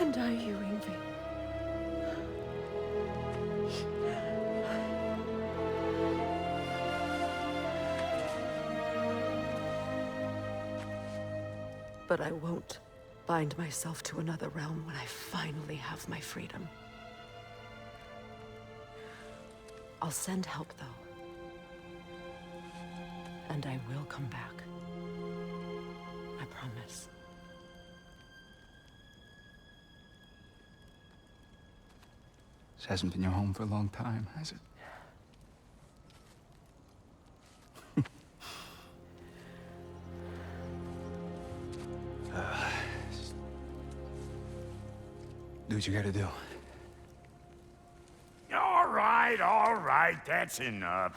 And are you, Yngvi? But I won't bind myself to another realm when I finally have my freedom. I'll send help, though. And I will come back. I promise. This hasn't been your home for a long time, has it? Do what you gotta do. All right, that's enough.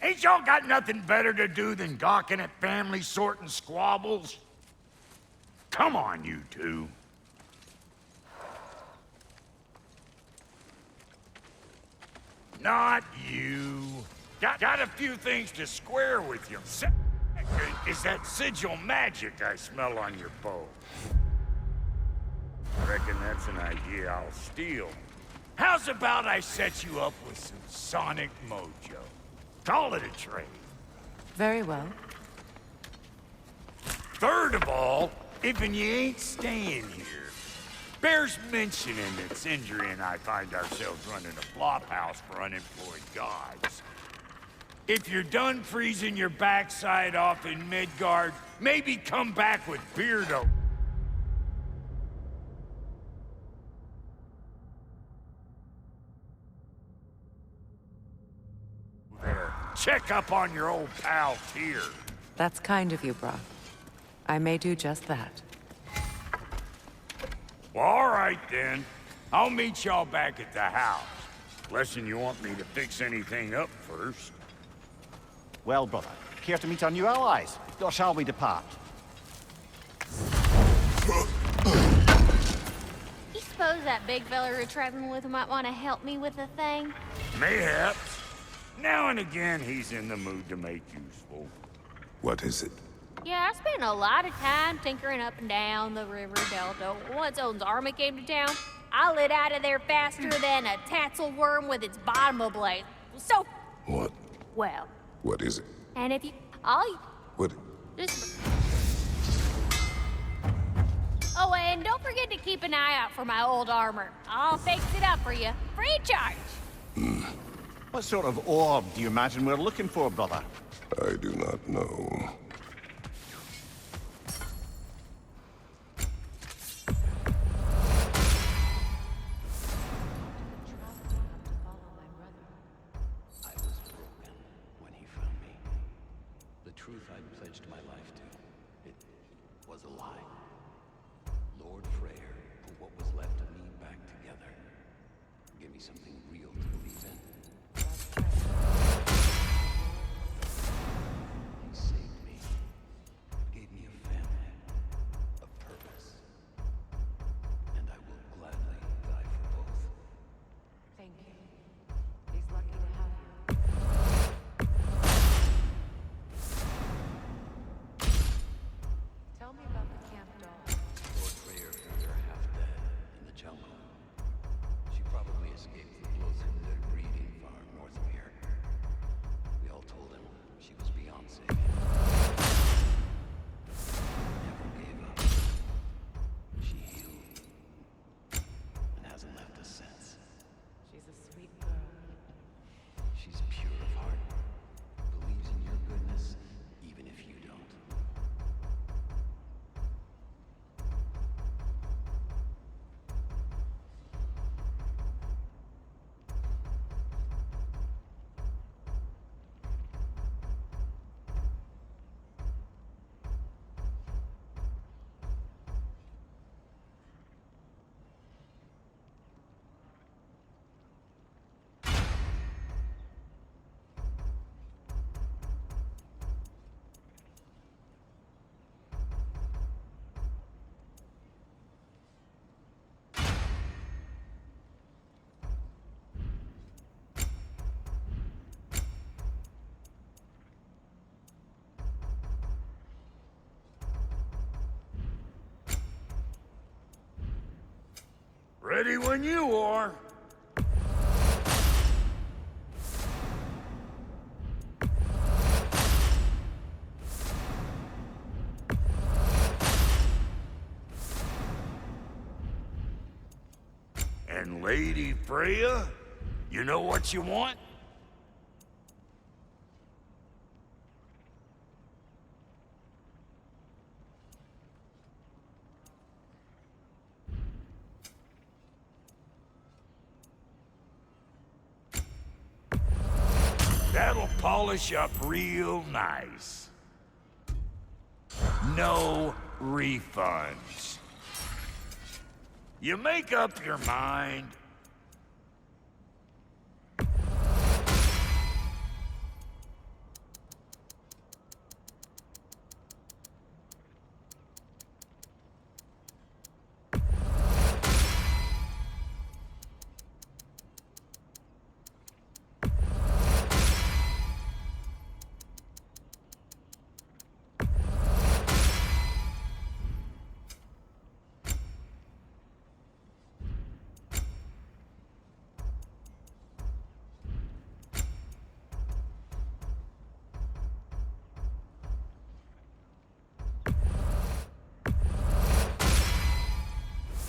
Ain't y'all got nothing better to do than gawking at family sorting squabbles? Come on, you two. Not you. Got a few things to square with you. Second is that sigil magic I smell on your bow. Reckon that's an idea I'll steal. How's about I set you up with some sonic mojo? Call it a trade. Very well. Third of all, if you ain't staying here, bears mentioning that Sindri and I find ourselves running a flop house for unemployed gods. If you're done freezing your backside off in Midgard, maybe come back with Beardo. There, check up on your old pal Tyr. That's kind of you, Brock. I may do just that. Well, all right then. I'll meet y'all back at the house. Unless you want me to fix anything up first. Well, brother, care to meet our new allies? Or shall we depart? You suppose that big fella we're traveling with might want to help me with the thing? Mayhaps. Now and again, he's in the mood to make useful. What is it? Yeah, I spent a lot of time tinkering up and down the river delta. Once Odin's army came to town, I lit out of there faster than a tassel worm with its bottom ablaze. So, What? well. What is it? And if you, all you, What? just... Oh, and don't forget to keep an eye out for my old armor. I'll fix it up for you, free of charge. What sort of orb do you imagine we're looking for, brother? I do not know. I was broken when he found me. The truth I'd pledged my life to, it was a lie. Lord Freyr put what was left of me back together. Give me something real to believe in. He saved me. Gave me a family. A purpose. And I will gladly die for both. Thank you. He's lucky to have you. Tell me about the camp Ready when you are. And Lady Freya, you know what you want? That'll polish up real nice. No refunds. You make up your mind.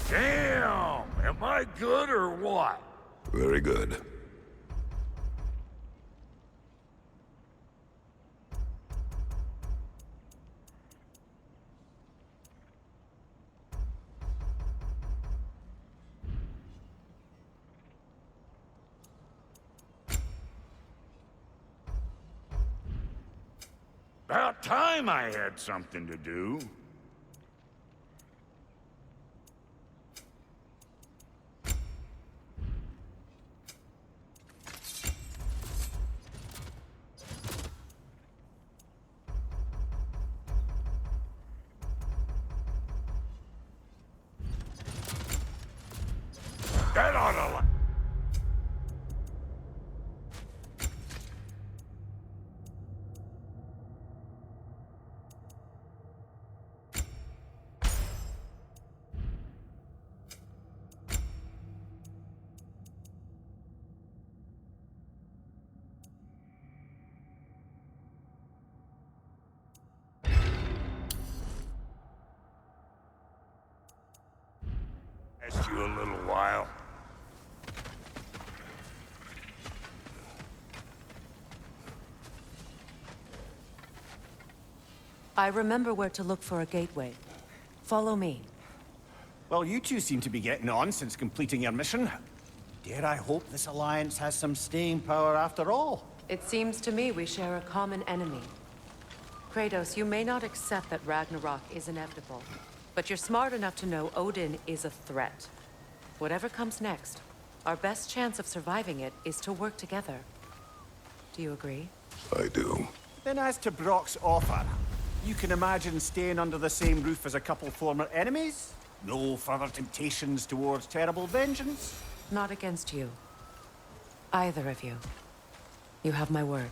Damn! Am I good or what? Very good. About time I had something to do. That oughta last you a little while. I remember where to look for a gateway. Follow me. Well, you two seem to be getting on since completing your mission. Dare I hope this alliance has some staying power after all? It seems to me we share a common enemy. Kratos, you may not accept that Ragnarok is inevitable, but you're smart enough to know Odin is a threat. Whatever comes next, our best chance of surviving it is to work together. Do you agree? I do. Then as to Brock's offer, you can imagine staying under the same roof as a couple former enemies? No further temptations towards terrible vengeance? Not against you. Either of you. You have my word.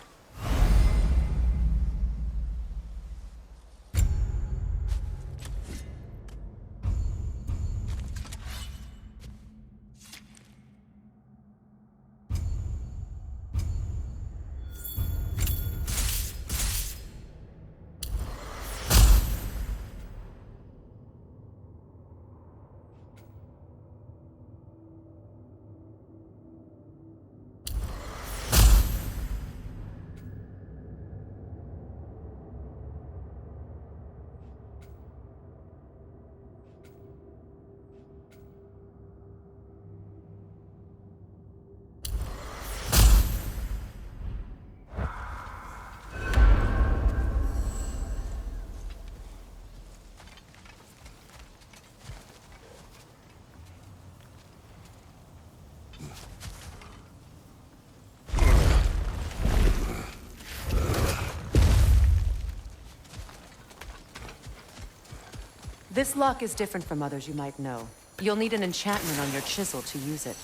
This lock is different from others you might know. You'll need an enchantment on your chisel to use it.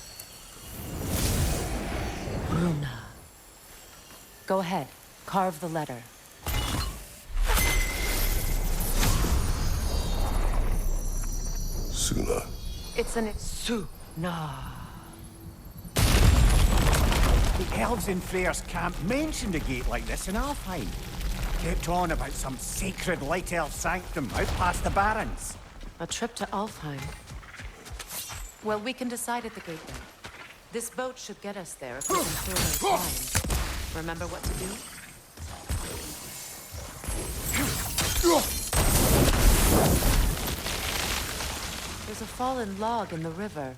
Bruna. Go ahead. Carve the letter. Suna. It's an Su. No. The elves in Freyr's camp mentioned a gate like this in Alfheim. Kept on about some sacred light elf sanctum out past the barrens. A trip to Alfheim. Well, we can decide at the gateway. This boat should get us there if we can clear those lines. Remember what to do? There's a fallen log in the river.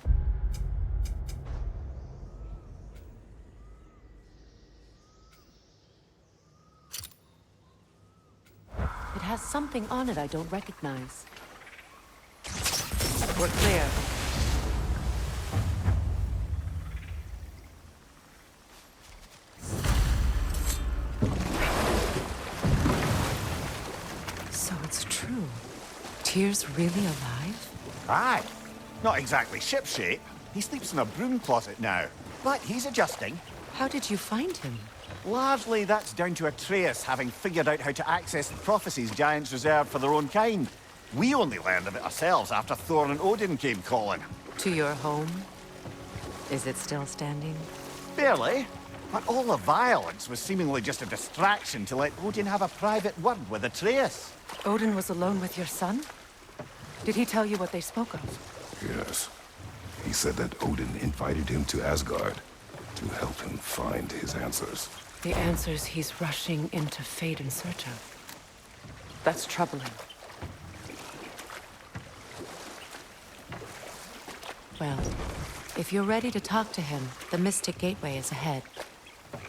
It has something on it I don't recognize. We're clear. So it's true. Tyr's really alive? Aye. Not exactly shipshape. He sleeps in a broom closet now. But he's adjusting. How did you find him? Largely, that's down to Atreus having figured out how to access the prophecies giants reserved for their own kind. We only learned of it ourselves after Thor and Odin came calling. To your home? Is it still standing? Barely. But all the violence was seemingly just a distraction to let Odin have a private word with Atreus. Odin was alone with your son? Did he tell you what they spoke of? Yes. He said that Odin invited him to Asgard to help him find his answers. The answers he's rushing into fate in search of. That's troubling. Well, if you're ready to talk to him, the Mystic Gateway is ahead.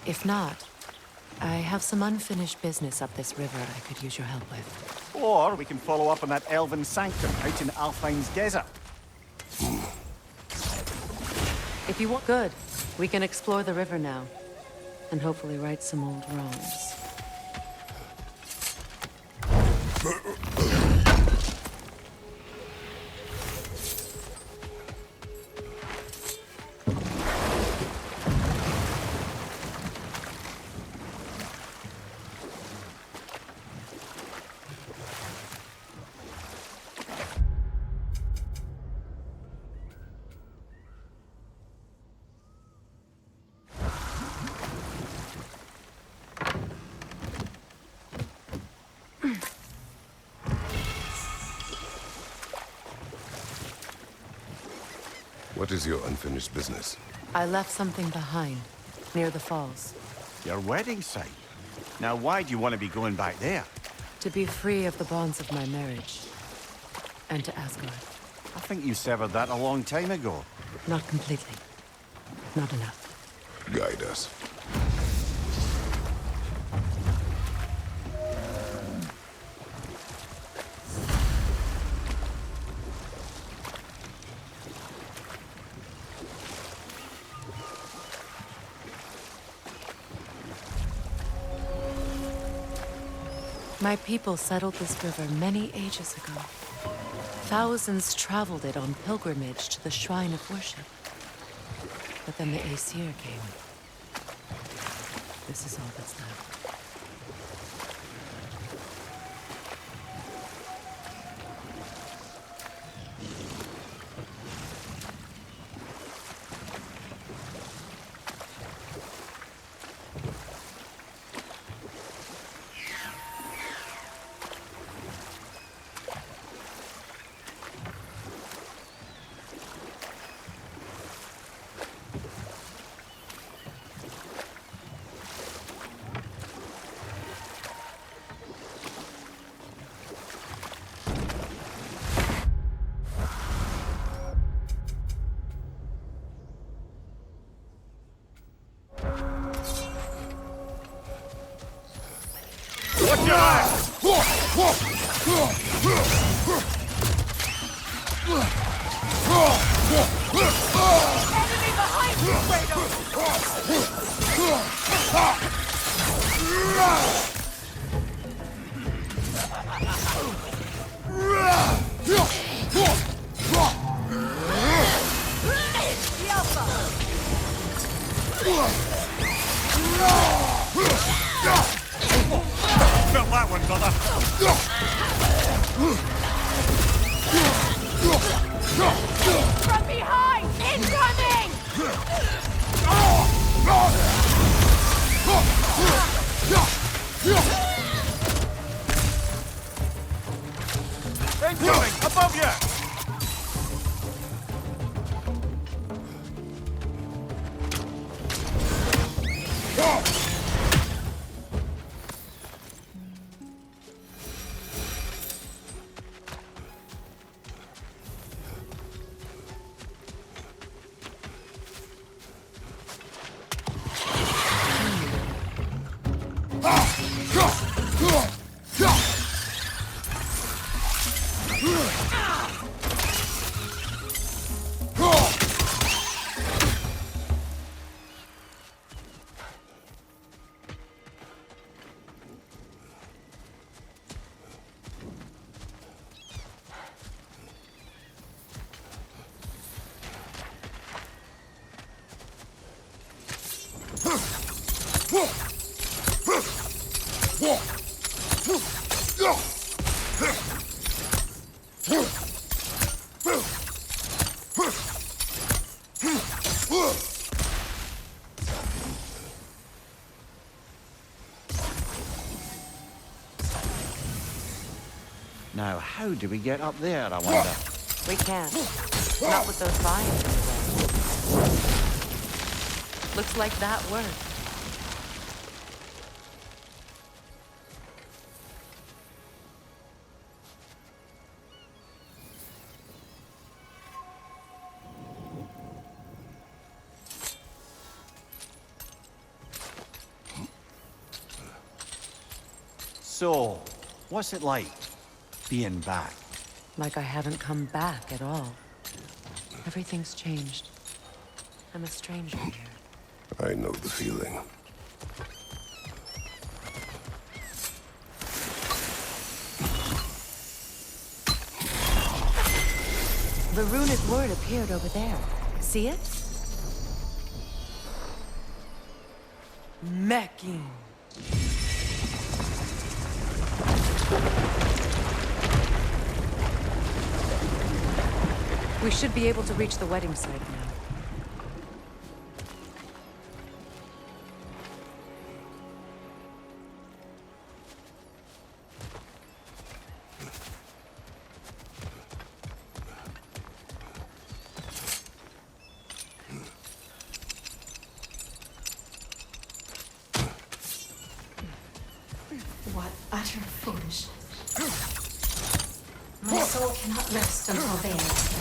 If not, I have some unfinished business up this river I could use your help with. Or we can follow up on that elven sanctum out in Alfheim's desert. If you want good, we can explore the river now. And hopefully right some old wrongs. What is your unfinished business? I left something behind, near the falls. Your wedding site. Now, why do you want to be going back there? To be free of the bonds of my marriage. And to Asgard. I think you severed that a long time ago. Not completely. Not enough. Guide us. My people settled this river many ages ago. Thousands traveled it on pilgrimage to the shrine of worship. But then the Aesir came. This is all that's left. Felt that one, brother. From behind! It's Incoming! Above you! Now, how do we get up there, I wonder? We can't. Not with those vines in the way. Looks like that worked. So, what's it like, being back? Like I haven't come back at all. Everything's changed. I'm a stranger here. I know the feeling. The runic word appeared over there. See it? Mecking. We should be able to reach the wedding site now. What utter foolishness. My soul cannot rest until they are rest.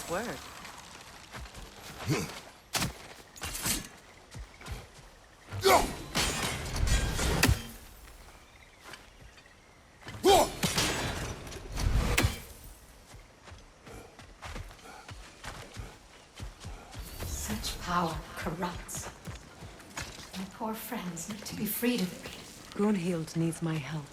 word. Such power corrupts. My poor friends need to be freed of it. Gunhild needs my help.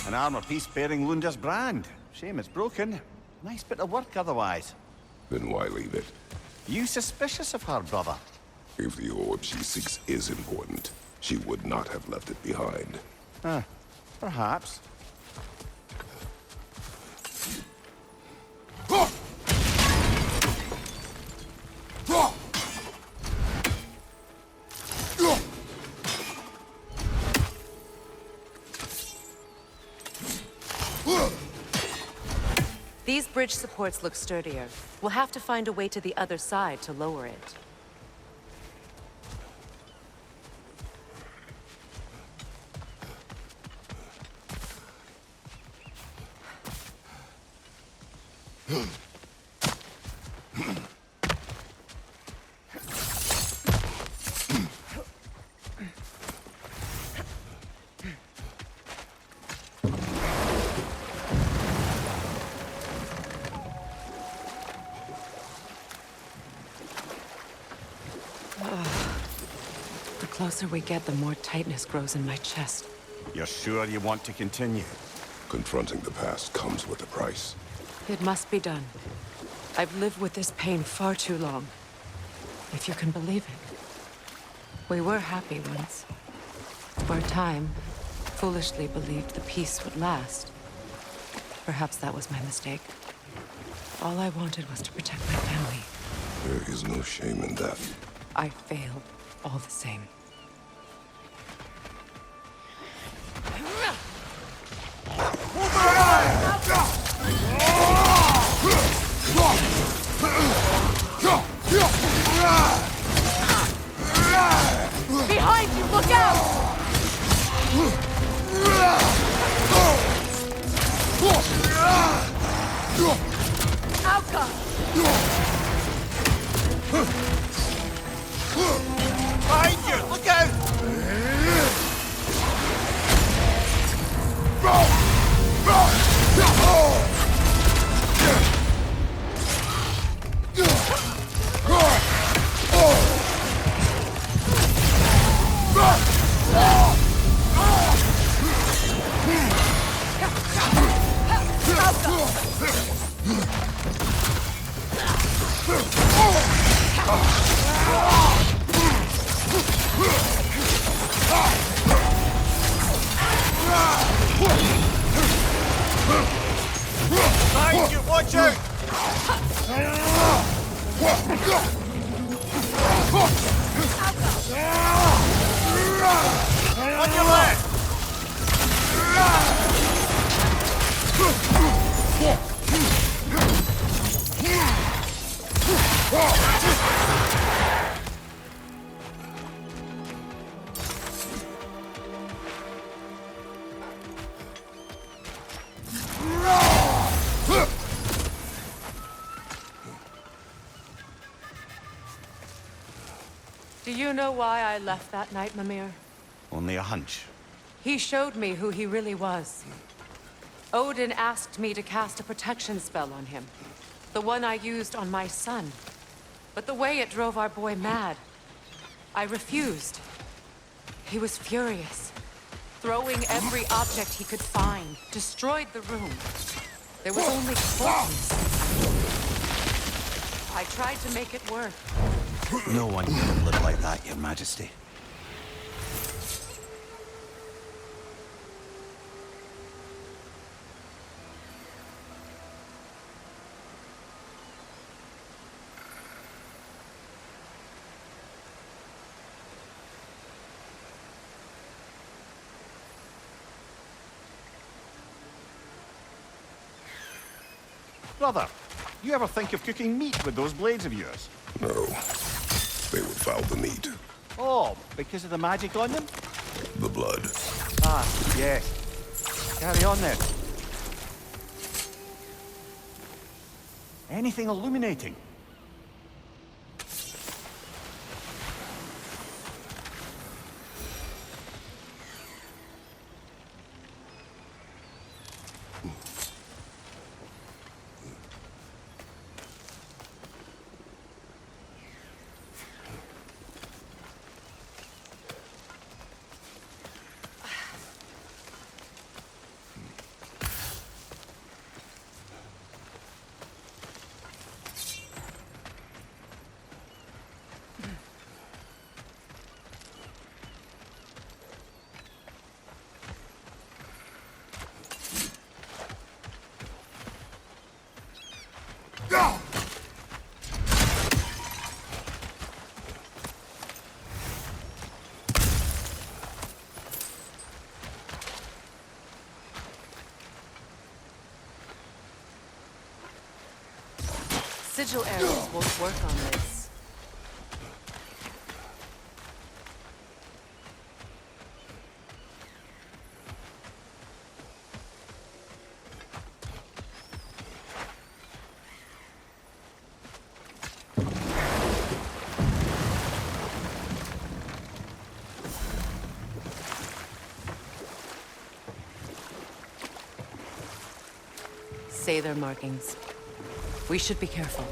An armor piece bearing Lunda's brand. Shame it's broken. Nice bit of work otherwise. Then why leave it? You suspicious of her, brother? If the orb she seeks is important, she would not have left it behind. Perhaps. These bridge supports look sturdier. We'll have to find a way to the other side to lower it. The closer we get, the more tightness grows in my chest. You're sure you want to continue? Confronting the past comes with a price. It must be done. I've lived with this pain far too long. If you can believe it. We were happy once. For a time, foolishly believed the peace would last. Perhaps that was my mistake. All I wanted was to protect my family. There is no shame in that. I failed, all the same. Behind you, look out! Outcome! Behind you! Look out! Behind you! Watch out! On your left! Do you know why I left that night, Mimir? Only a hunch. He showed me who he really was. Odin asked me to cast a protection spell on him. The one I used on my son. But the way it drove our boy mad, I refused. He was furious, throwing every object he could find, destroyed the room. There was only coldness. I tried to make it work. No one can live like that, Your Majesty. Brother, you ever think of cooking meat with those blades of yours? No. They would foul the meat. Oh, because of the magic on them? The blood. Ah, yes. Carry on then. Anything illuminating? Sigil arrows won't work on this. Say their markings. We should be careful.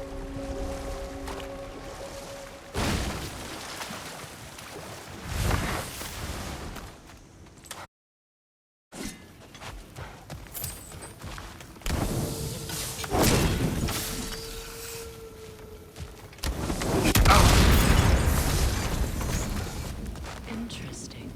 Interesting.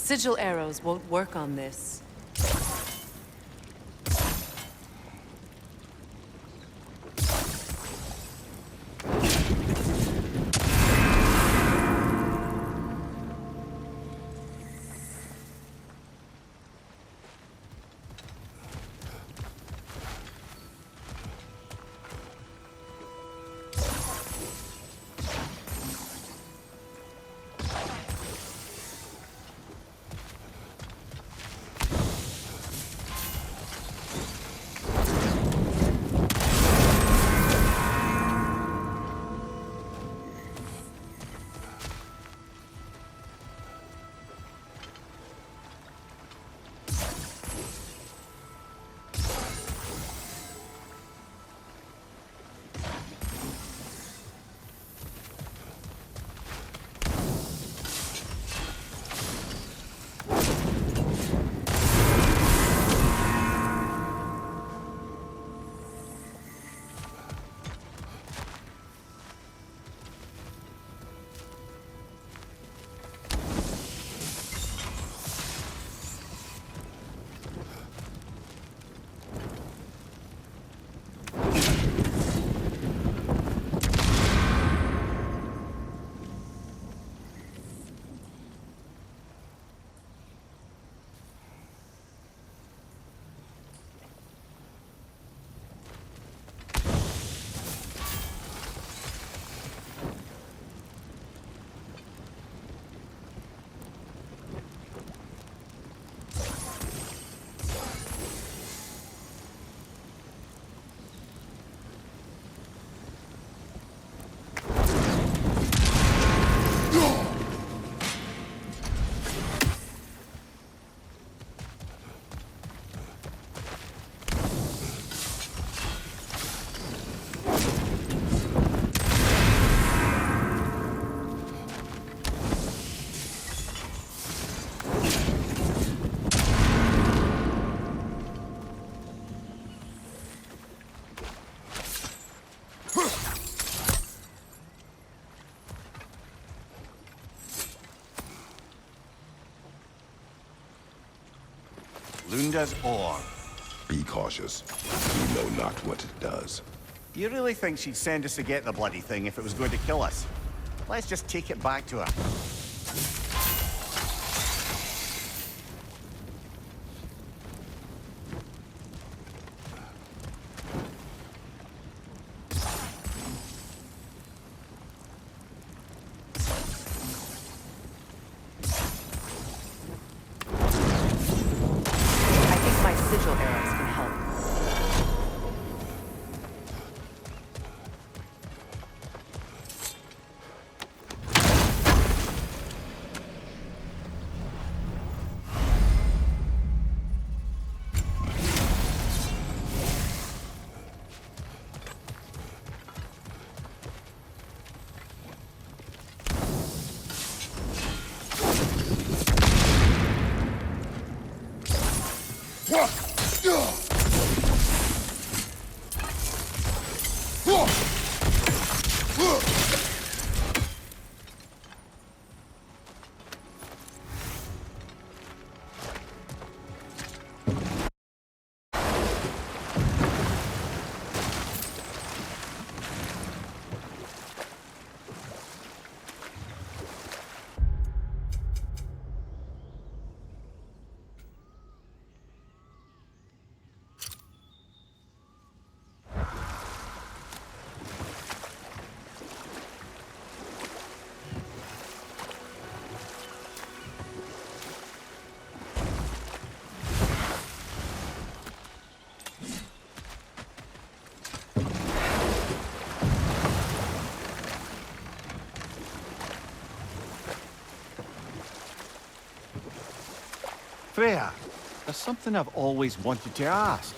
Sigil arrows won't work on this. Lunda's ore. Be cautious. We know not what it does. You really think she'd send us to get the bloody thing if it was going to kill us? Let's just take it back to her. I think my sigil arrows can help. Freya, there's something I've always wanted to ask.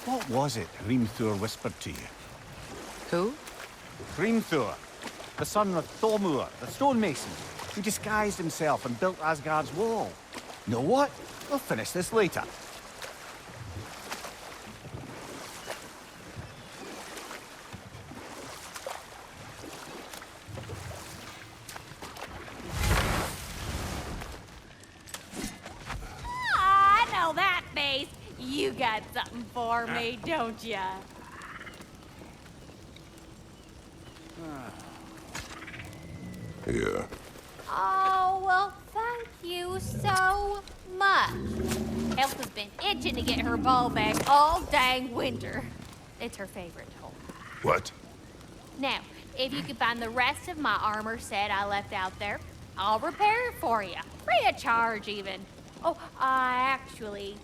What was it Hrimthur whispered to you? Who? Hrimthur, the son of Thormur, the stonemason, who disguised himself and built Asgard's wall. Know what? We'll finish this later. I know that face. You got something for me, don't ya? Here. Oh, well, thank you so much. Elsa's been itching to get her bow back all dang winter. It's her favorite toy. What? Now, if you could find the rest of my armor set I left out there, I'll repair it for you. Free of charge, even. Oh, actually,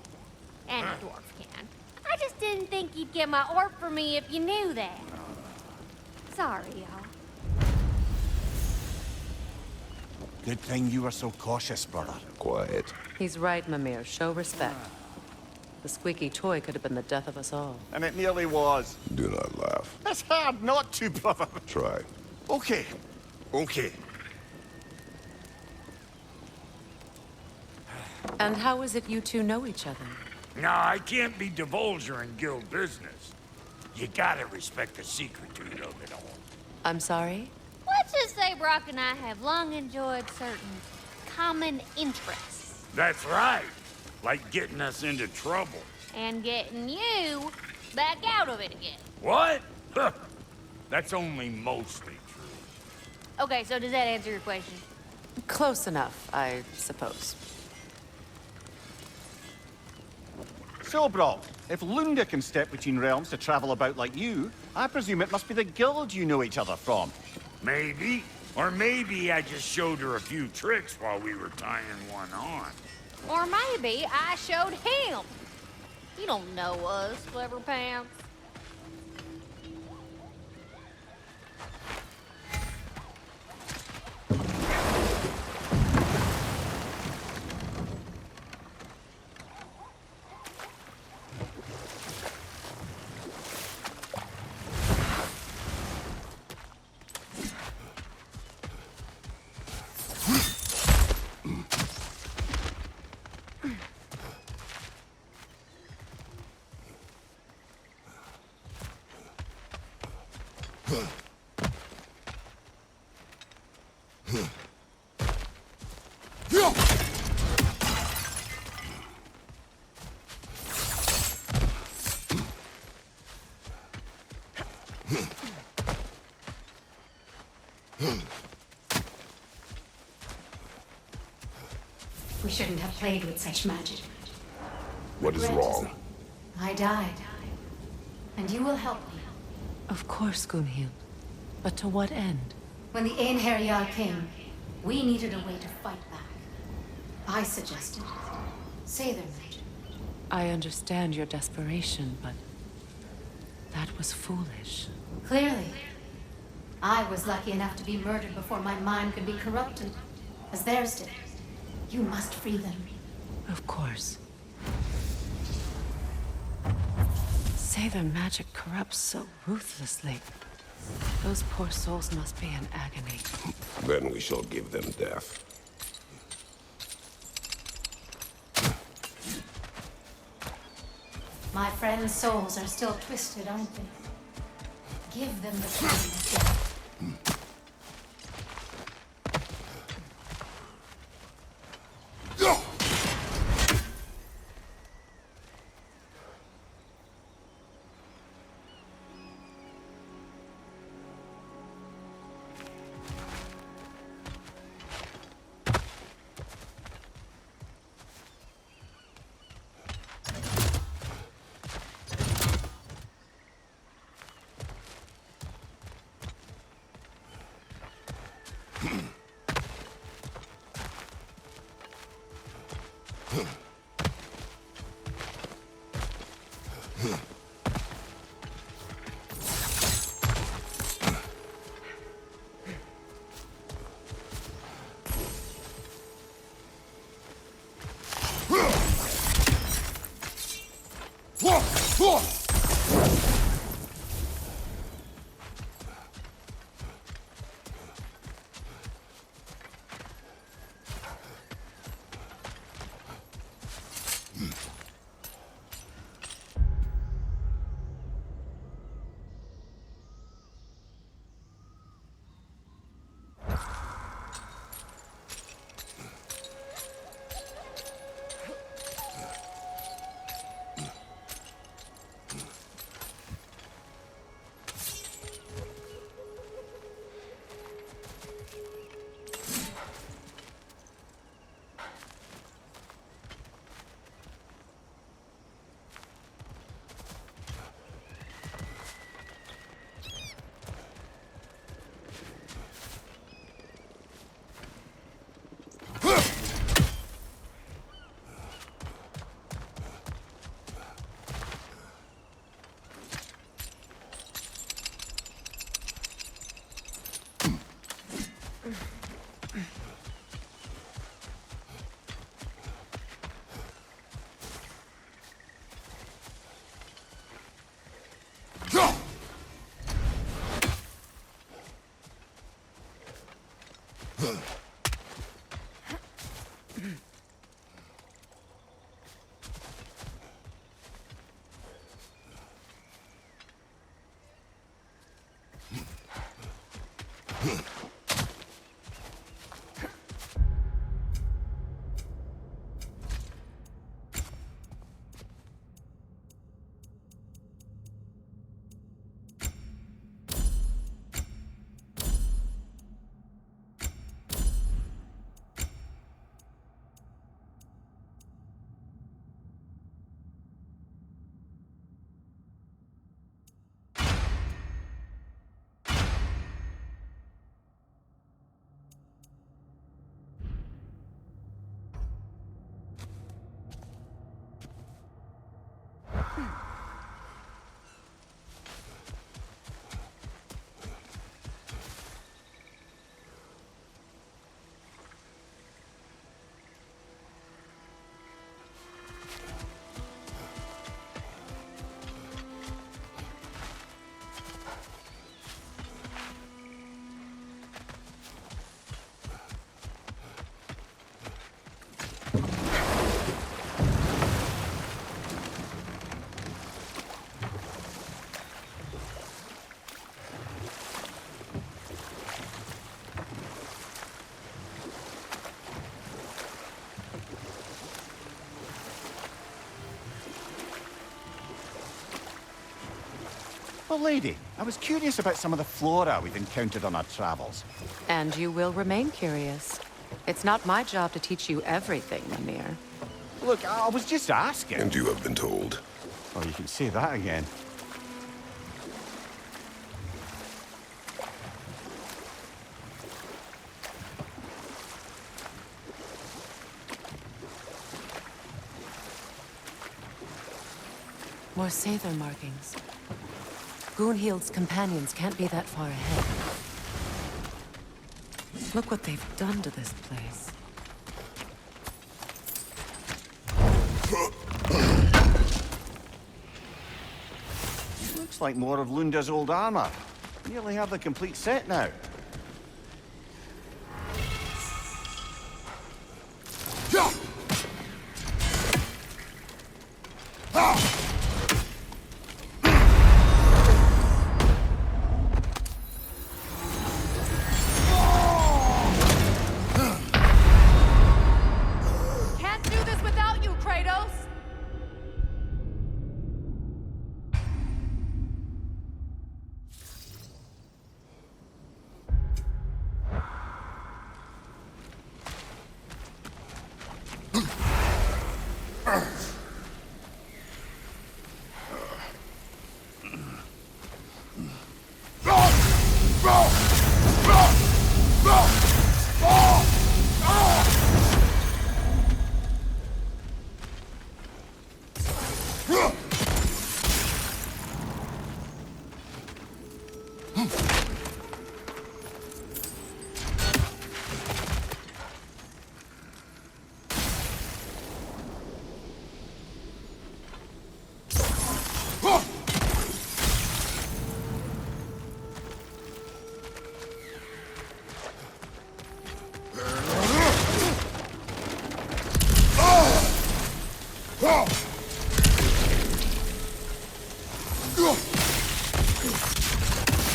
any dwarf can. I just didn't think you'd get my orc for me if you knew that. Sorry, y'all. Good thing you were so cautious, brother. Quiet. He's right, Mimir. Show respect. The squeaky toy could have been the death of us all. And it nearly was. Do not laugh. It's hard not to, brother. Try. Okay. Okay. And how is it you two know each other? No, I can't be divulging guild business. You gotta respect the secretude of it all. I'm sorry? Let's just say Brock and I have long enjoyed certain common interests. That's right. Like getting us into trouble. And getting you back out of it again. What? Huh. That's only mostly true. Okay, so does that answer your question? Close enough, I suppose. So, Brock, if Lunda can step between realms to travel about like you, I presume it must be the guild you know each other from. Maybe. Or maybe I just showed her a few tricks while we were tying one on. Or maybe I showed him. You don't know us, Clever Pants. We shouldn't have played with such magic. What is Regret wrong? I died. And you will help me. Of course, Gunhild. But to what end? When the Einherjar came, we needed a way to fight back. I suggested say their magic. I understand your desperation, but that was foolish. Clearly. I was lucky enough to be murdered before my mind could be corrupted, as theirs did. You must free them. Of course. Say their magic corrupts so ruthlessly. Those poor souls must be in agony. Then we shall give them death. My friends' souls are still twisted, aren't they? Give them the pain of death. A lady. I was curious about some of the flora we've encountered on our travels. And you will remain curious. It's not my job to teach you everything, Mimir. Look, I was just asking. And you have been told. Oh, you can say that again. More Sather markings. Gunhild's companions can't be that far ahead. Look what they've done to this place. Looks like more of Lunda's old armor. Nearly have the complete set now. Can't do this without you, Kratos!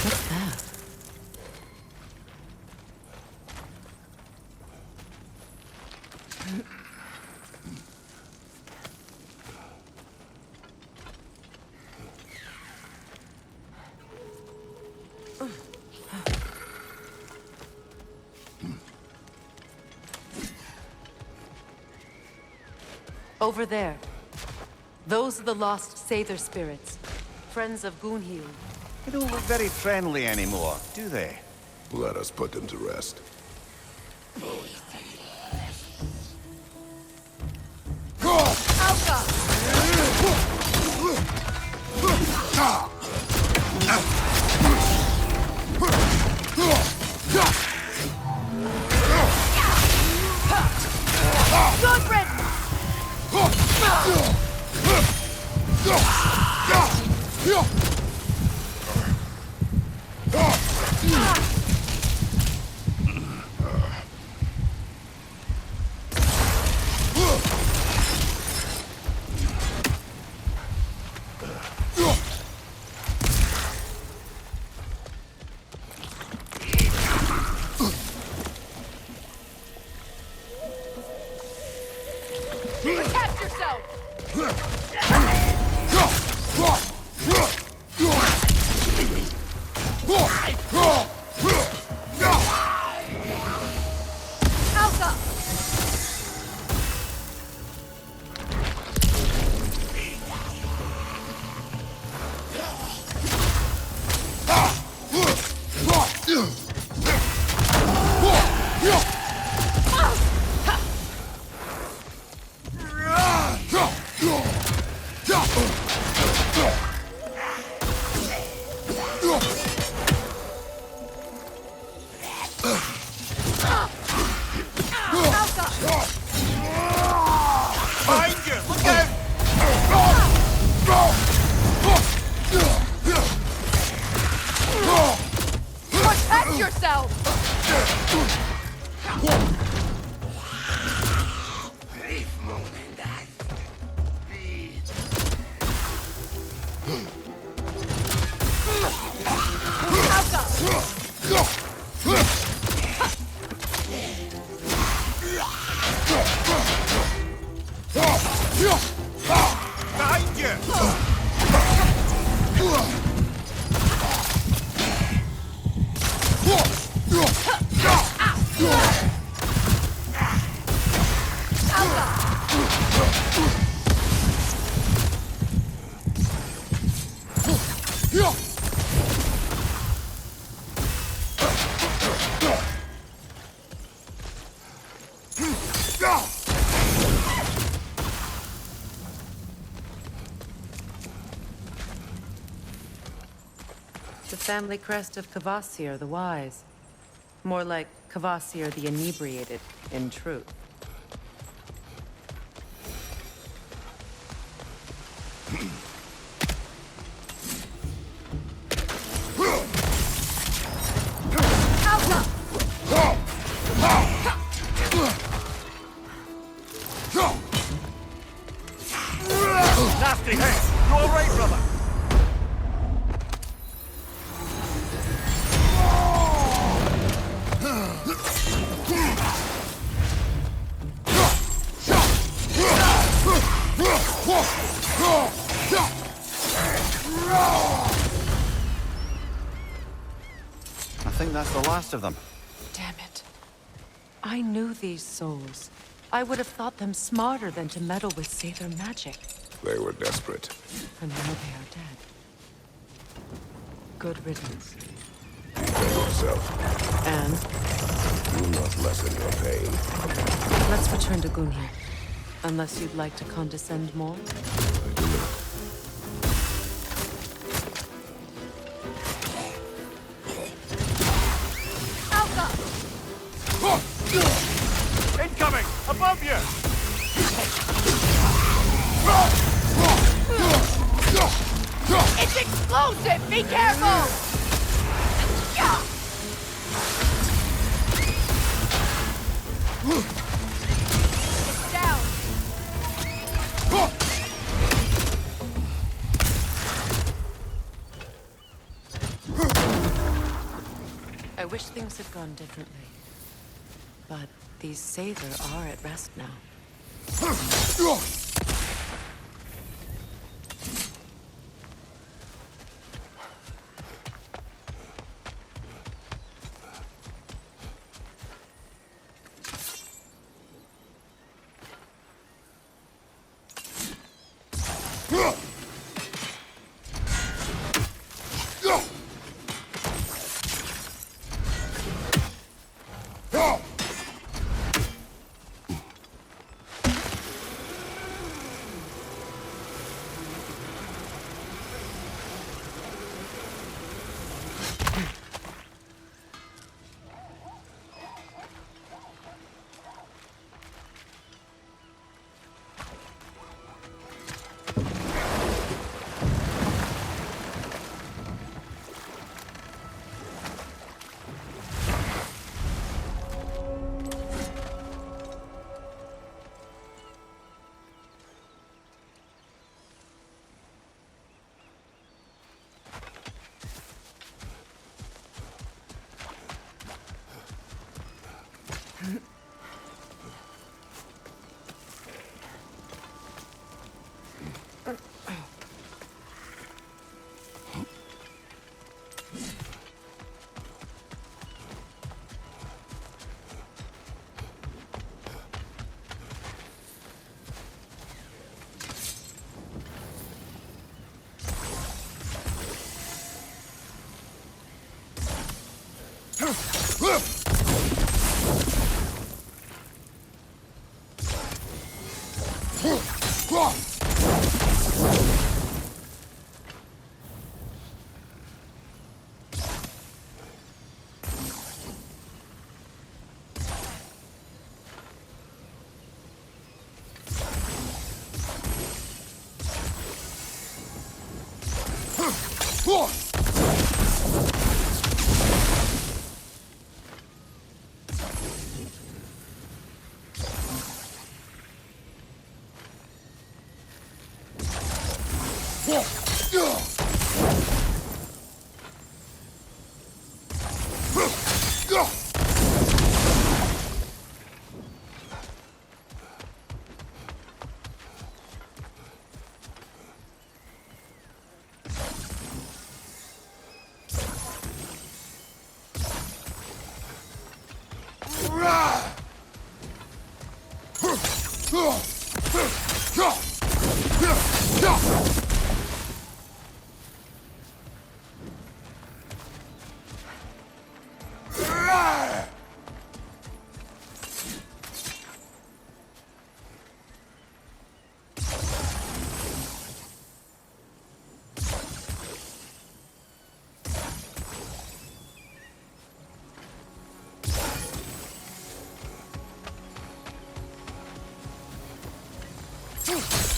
What's that? Over there. Those are the lost Sather spirits. Friends of Gunhild. They don't look very friendly anymore, do they? Let us put them to rest. Protect yourself! Protect yourself! Behind you! family crest of Kvasir the Wise. More like Kvasir the Inebriated, in truth. Nasty! Hey, you all right, brother? I think that's the last of them. Damn it. I knew these souls. I would have thought them smarter than to meddle with Sather magic. They were desperate. And now they are dead. Good riddance. Defend yourself. And Do not lessen your pain. let's return to Gunhir. Unless you'd like to condescend more. I do not. Incoming! Above you! It's explosive! Be careful! It's down. I wish things had gone differently. But these Sather are at rest now.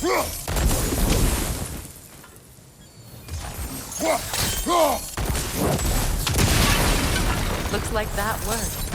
Looks like that worked.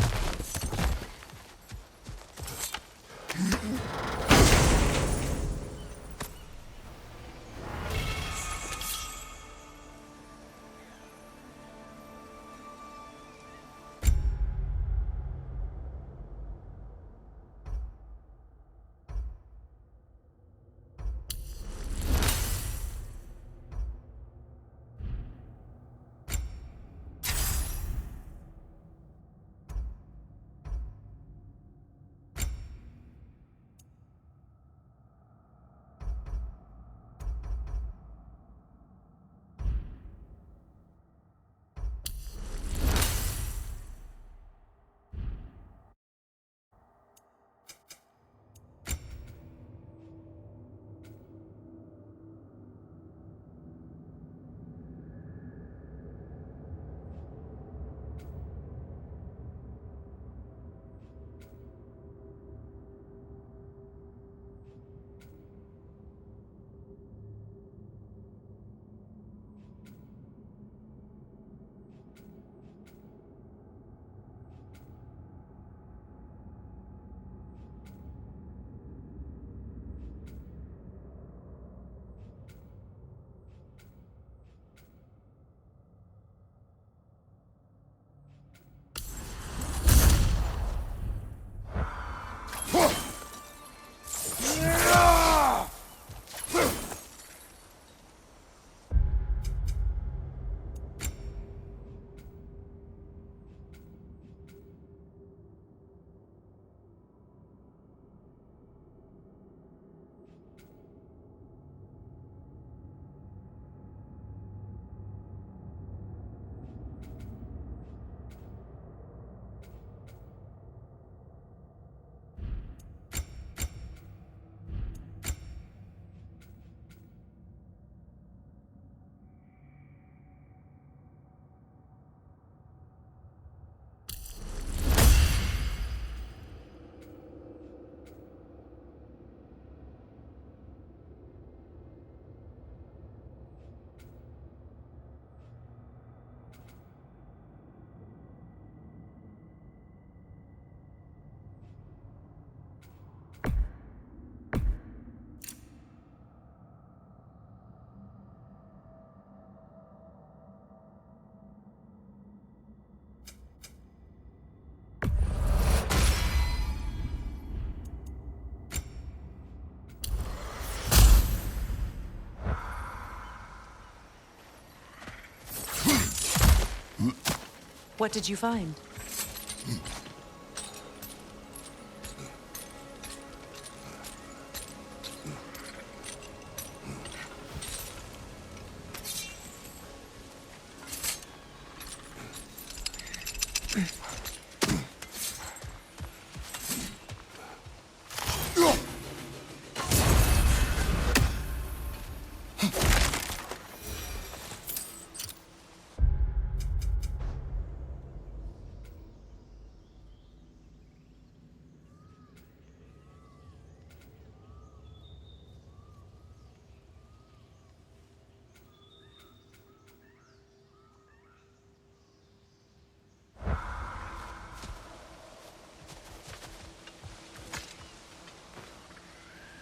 What did you find?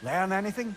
Learn anything?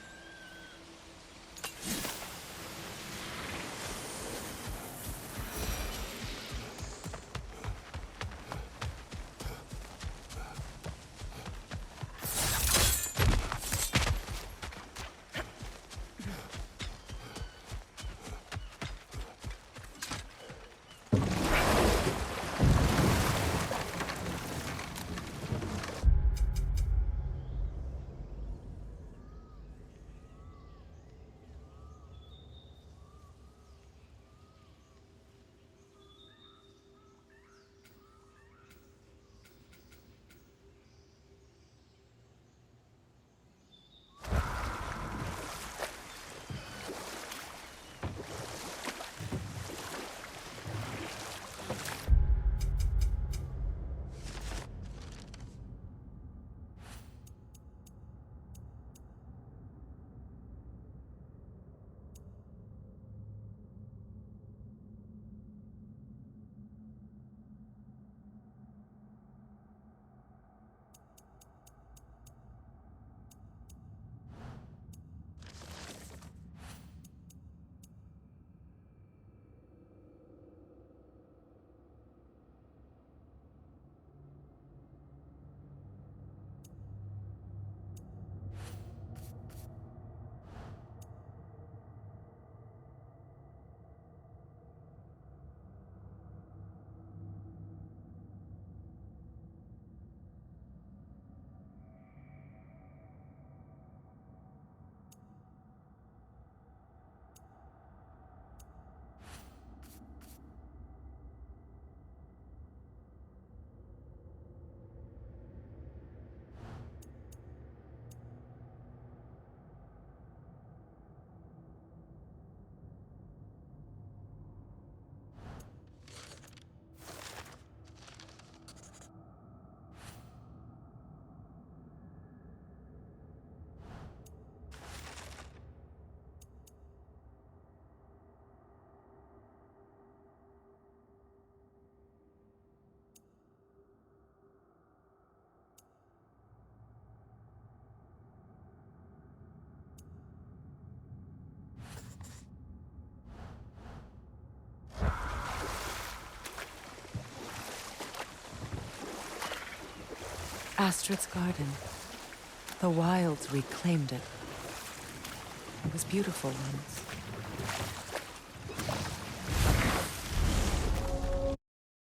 Astrid's garden. The wilds reclaimed it. It was beautiful once.